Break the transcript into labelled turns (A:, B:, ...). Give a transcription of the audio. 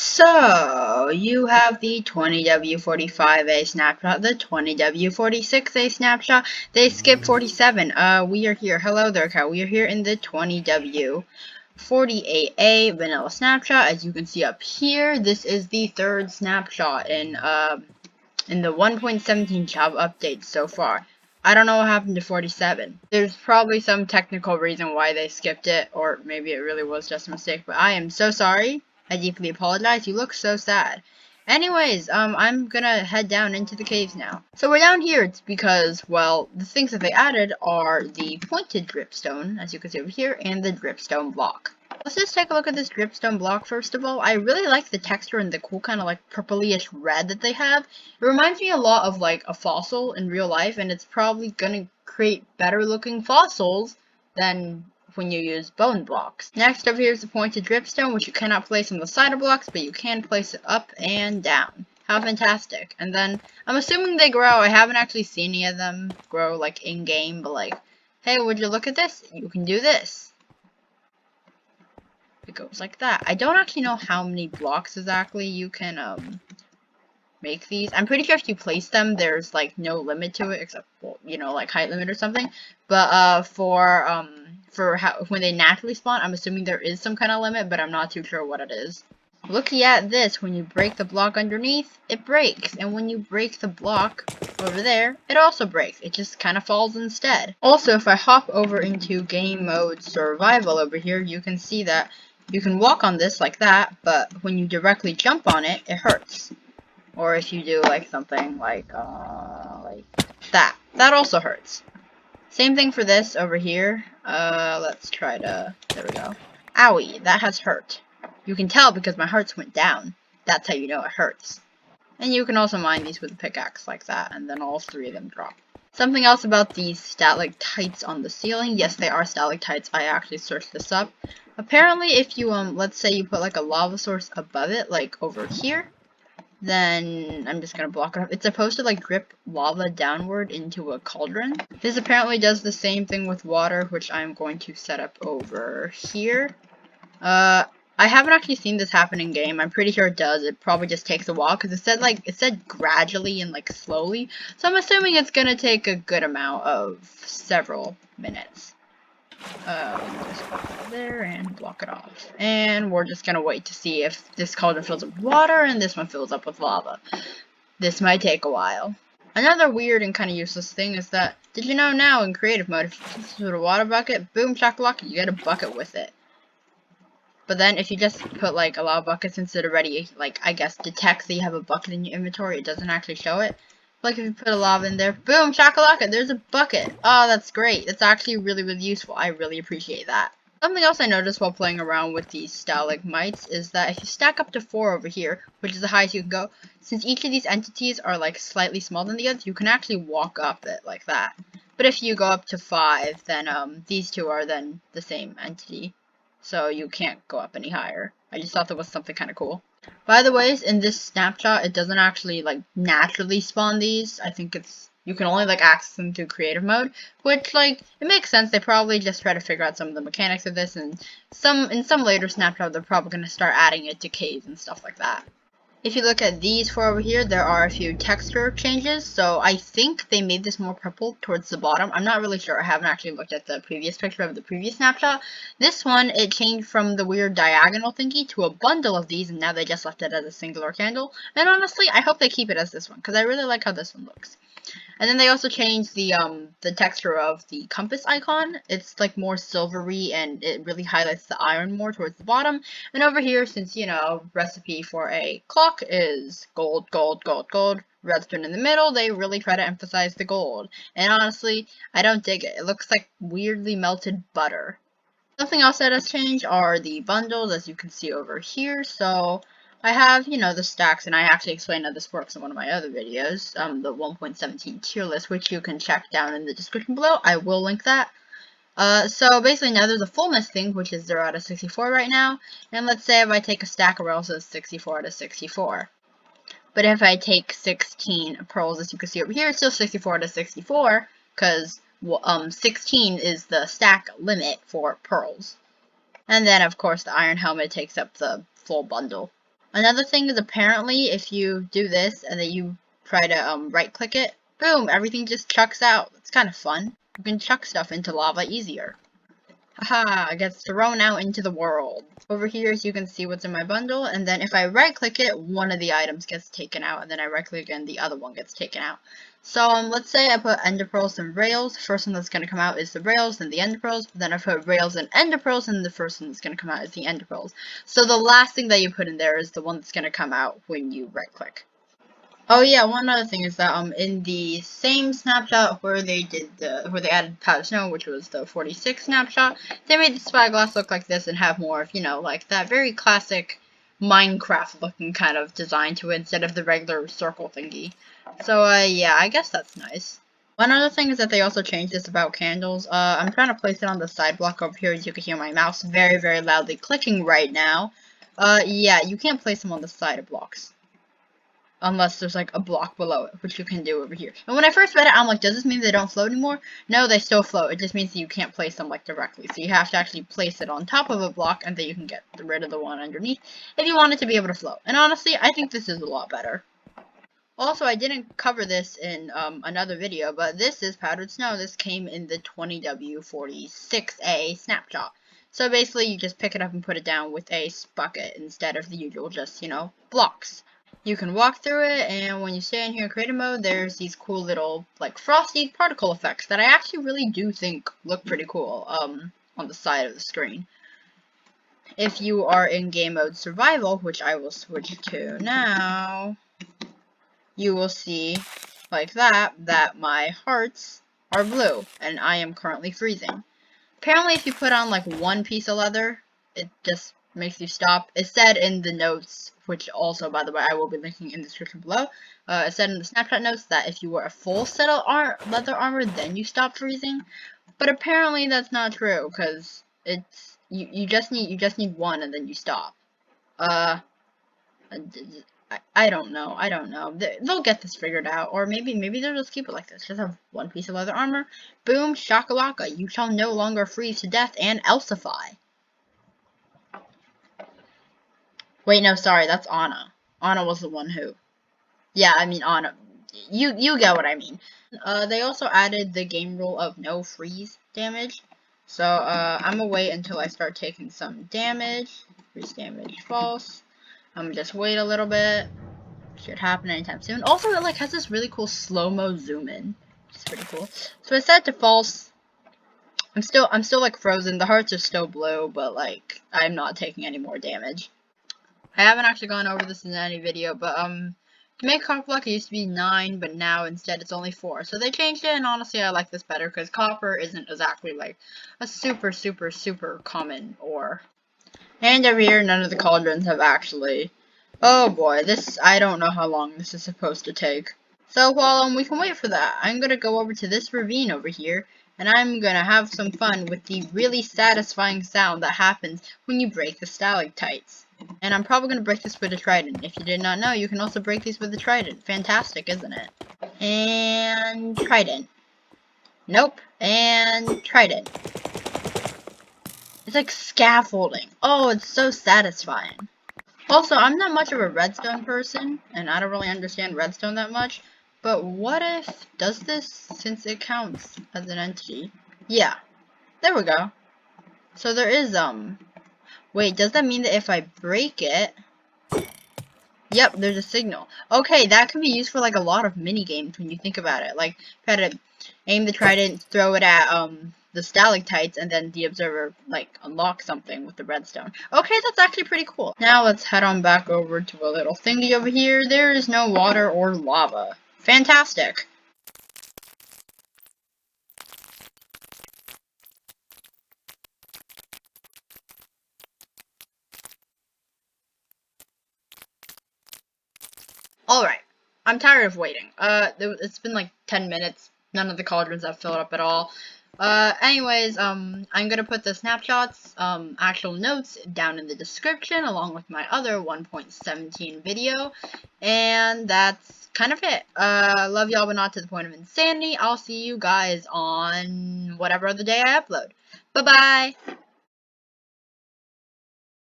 A: So, you have the 20W45A snapshot, the 20W46A snapshot, they skip 47. We are here. Hello there, Cal. We are here in the 20W48A vanilla snapshot. As you can see up here, this is the third snapshot in the 1.17 job update so far. I don't know what happened to 47. There's probably some technical reason why they skipped it, or maybe it really was just a mistake, but I am so sorry. I deeply apologize. You look so sad. Anyways, I'm gonna head down into the caves now. So we're down here, it's because, well, the things that they added are the pointed dripstone, as you can see over here, and the dripstone block. Let's just take a look at this dripstone block first of all. I really like the texture and the cool kind of like purplyish red that they have. It reminds me a lot of like a fossil in real life, and it's probably gonna create better looking fossils than when you use bone blocks. Next over here is the pointed dripstone, which you cannot place on the side of blocks, but you can place it up and down. How fantastic. And then, I'm assuming they grow. I haven't actually seen any of them grow like in-game, but like, hey, would you look at this? You can do this. It goes like that. I don't actually know how many blocks exactly you can make these. I'm pretty sure if you place them, there's like no limit to it, except, well, you know, like height limit or something. But for how when they naturally spawn, I'm assuming there is some kind of limit, but I'm not too sure what it is. Looking at this, when you break the block underneath, it breaks, and when you break the block over there, it also breaks. It just kind of falls instead. Also, if I hop over into game mode survival over here, you can see that you can walk on this like that, but when you directly jump on it, it hurts. Or if you do like something like that. That also hurts. Same thing for this over here. Let's try to, there we go. Owie, that has hurt. You can tell because my hearts went down. That's how you know it hurts. And you can also mine these with a pickaxe like that, and then all three of them drop. Something else about these stalactites on the ceiling. Yes, they are stalactites. I actually searched this up. Apparently, if you, let's say you put like a lava source above it, like over here, then I'm just gonna block it up. It's supposed to like drip lava downward into a cauldron. This apparently does the same thing with water, which I'm going to set up over here. I haven't actually seen this happen in game. I'm pretty sure it does. It probably just takes a while because it said gradually and like slowly. So I'm assuming it's gonna take a good amount of several minutes. Just put that there and block it off. And we're just gonna wait to see if this cauldron fills up with water and this one fills up with lava. This might take a while. Another weird and kind of useless thing is that, did you know now in creative mode, if you just put a water bucket, boom shakalaka, you get a bucket with it. But then if you just put like a lava bucket, since it already, like, I guess detects that you have a bucket in your inventory, it doesn't actually show it. Like if you put a lava in there, boom, shakalaka, there's a bucket. Oh, that's great. That's actually really, really useful. I really appreciate that. Something else I noticed while playing around with these stalagmites is that if you stack up to 4 over here, which is the highest you can go, since each of these entities are like slightly smaller than the others, you can actually walk up it like that. But if you go up to 5, then these two are then the same entity. So you can't go up any higher. I just thought that was something kind of cool. By the way, in this snapshot, it doesn't actually like naturally spawn these. I think you can only like access them through creative mode, which like it makes sense. They probably just try to figure out some of the mechanics of this, and in some later snapshot they're probably going to start adding it to caves and stuff like that. If you look at these 4 over here, there are a few texture changes, so I think they made this more purple towards the bottom. I'm not really sure. I haven't actually looked at the previous picture of the previous snapshot. This one, it changed from the weird diagonal thingy to a bundle of these, and now they just left it as a singular candle. And honestly, I hope they keep it as this one, because I really like how this one looks. And then they also changed the texture of the compass icon. It's like more silvery and it really highlights the iron more towards the bottom. And over here, since, you know, recipe for a clock is gold, gold, gold, gold, redstone in the middle, they really try to emphasize the gold. And honestly, I don't dig it. It looks like weirdly melted butter. Something else that has changed are the bundles, as you can see over here. So I have, you know, the stacks, and I actually explained how this works in one of my other videos, the 1.17 tier list, which you can check down in the description below. I will link that. So basically now there's a fullness thing, which is 0 out of 64 right now. And let's say if I take a stack of pearls, it's 64 out of 64. But if I take 16 pearls, as you can see over here, it's still 64 out of 64, because 16 is the stack limit for pearls. And then, of course, the iron helmet takes up the full bundle. Another thing is apparently if you do this and then you try to right click it, boom, everything just chucks out. It's kind of fun. You can chuck stuff into lava easier. Haha, it gets thrown out into the world. Over here, as you can see what's in my bundle, and then if I right click it, one of the items gets taken out, and then I right click again, the other one gets taken out. So let's say I put ender pearls and rails. The first one that's going to come out is the rails, then the ender pearls. Then I put rails and ender pearls, and the first one that's going to come out is the ender pearls. So the last thing that you put in there is the one that's going to come out when you right click. Oh yeah, one other thing is that in the same snapshot where they added powdered snow, which was the 46 snapshot, they made the spyglass look like this and have more of, like that very classic Minecraft looking kind of design to it instead of the regular circle thingy. So yeah, I guess that's nice. One other thing is that they also changed this about candles. I'm trying to place it on the side block over here as you can hear my mouse very, very loudly clicking right now. Yeah, you can't place them on the side of blocks. Unless there's like a block below it, which you can do over here. And when I first read it, I'm like, does this mean they don't float anymore? No, they still float. It just means that you can't place them like directly. So you have to actually place it on top of a block, and then you can get rid of the one underneath if you want it to be able to float. And honestly, I think this is a lot better. Also, I didn't cover this in another video, but this is powdered snow. This came in the 20W46A snapshot. So basically, you just pick it up and put it down with a bucket instead of the usual just, blocks. You can walk through it, and when you stay in here in creative mode, there's these cool little, like, frosty particle effects that I actually really do think look pretty cool, on the side of the screen. If you are in game mode survival, which I will switch to now, you will see, like that my hearts are blue, and I am currently freezing. Apparently, if you put on, like, one piece of leather, it just makes you stop. It said in the notes, which also, by the way, I will be linking in the description below. It said in the snapshot notes that if you wear a full set of leather armor, then you stop freezing. But apparently that's not true, because it's you just need one and then you stop. I don't know. I don't know. They'll get this figured out, or maybe they'll just keep it like this. Just have one piece of leather armor. Boom, shakalaka. You shall no longer freeze to death and elsify. Wait, no, sorry, that's Anna. Anna was the one who. Yeah, I mean Anna. You get what I mean. They also added the game rule of no freeze damage. So I'm gonna wait until I start taking some damage. Freeze damage false. I'm gonna just wait a little bit. Should happen anytime soon. Also, it like has this really cool slow-mo zoom in. It's pretty cool. So it's set to false. I'm still like frozen. The hearts are still blue, but like I'm not taking any more damage. I haven't actually gone over this in any video, but to make copper block it used to be 9, but now instead it's only 4. So they changed it, and honestly I like this better because copper isn't exactly like a super common ore. And over here, none of the cauldrons have actually. Oh boy, I don't know how long this is supposed to take. So while we can wait for that, I'm gonna go over to this ravine over here, and I'm gonna have some fun with the really satisfying sound that happens when you break the stalactites. And I'm probably gonna break this with a trident. If you did not know, you can also break these with a trident. Fantastic, isn't it? And trident. Nope. And trident. It's like scaffolding. Oh, it's so satisfying. Also, I'm not much of a redstone person, and I don't really understand redstone that much, but what if, does this, since it counts as an entity? Yeah, there we go. So there is, wait, does that mean that if I break it, yep, there's a signal. Okay, that can be used for, like, a lot of mini-games when you think about it. Like, try to aim the trident, throw it at, the stalactites, and then the observer, like, unlocks something with the redstone. Okay, that's actually pretty cool. Now let's head on back over to a little thingy over here. There is no water or lava. Fantastic. Alright, I'm tired of waiting. It's been like 10 minutes. None of the cauldrons have filled up at all. Anyways, I'm gonna put the snapshots, actual notes down in the description along with my other 1.17 video. And that's kind of it. Love y'all, but not to the point of insanity. I'll see you guys on whatever other day I upload. Bye-bye!